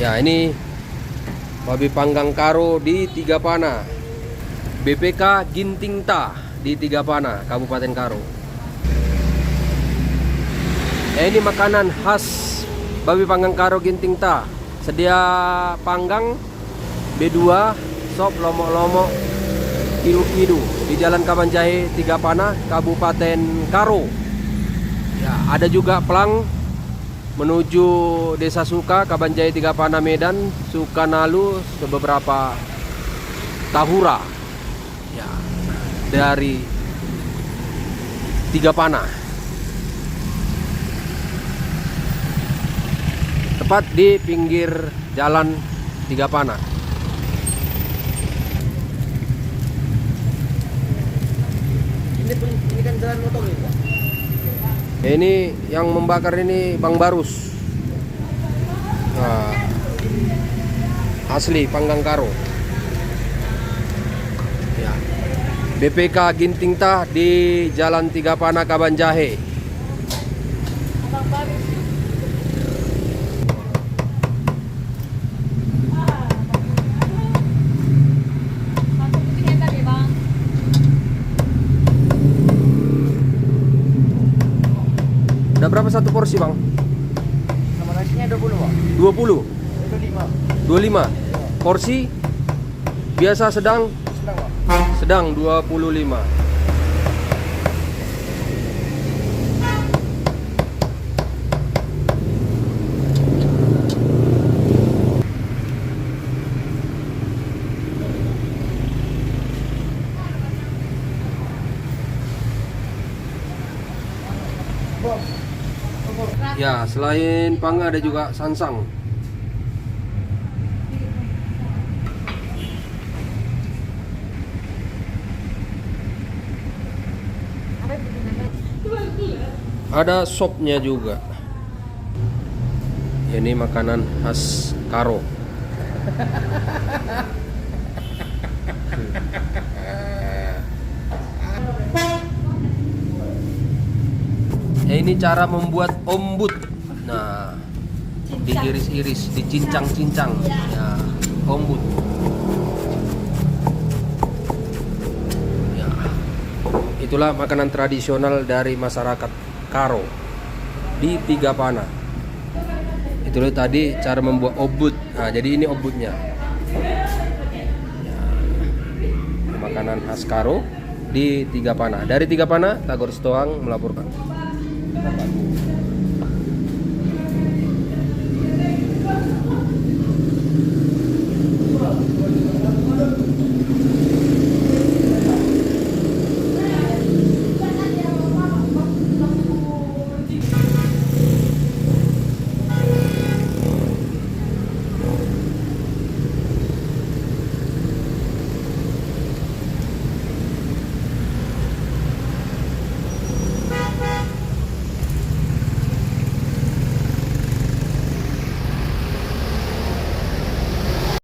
Ya, ini babi panggang Karo di Tigapana. BPK Gintingta di Tigapana, Kabupaten Karo. Ya, ini makanan khas babi panggang Karo Gintingta. Sedia panggang, B2, sop, lomo-lomo, kidu-kidu di Jalan Kabanjahe, Tigapana, Kabupaten Karo. Ya, ada juga pelang menuju Desa Suka, Kabanjahe, Tigapana, Medan, Sukanalu, beberapa tahura ya, dari Tigapana. Tepat di pinggir jalan Tigapana. Ini kan jalan motor ini, Pak. Ini yang membakar ini Bang Barus. Nah, asli panggang Karo. Ya. BPK Gintingta di Jalan Tigapana, Kabanjahe. Udah berapa satu porsi, Bang? Sama nasinya 20, Pak. 20? 25. 25? Porsi? Biasa, sedang? Sedang, Pak. Sedang 25. Ya, selain panggang ada juga sansang. Ada sopnya juga. Ini makanan khas Karo. Ini cara membuat ombut. Nah, diiris-iris, dicincang-cincang. Ya, ombut. Ya. Itulah makanan tradisional dari masyarakat Karo di Tigapana. Itulah tadi cara membuat ombut. Nah, jadi ini ombutnya. Ya. Makanan khas Karo di Tigapana. Dari Tigapana, Tagor Stoang melaporkan.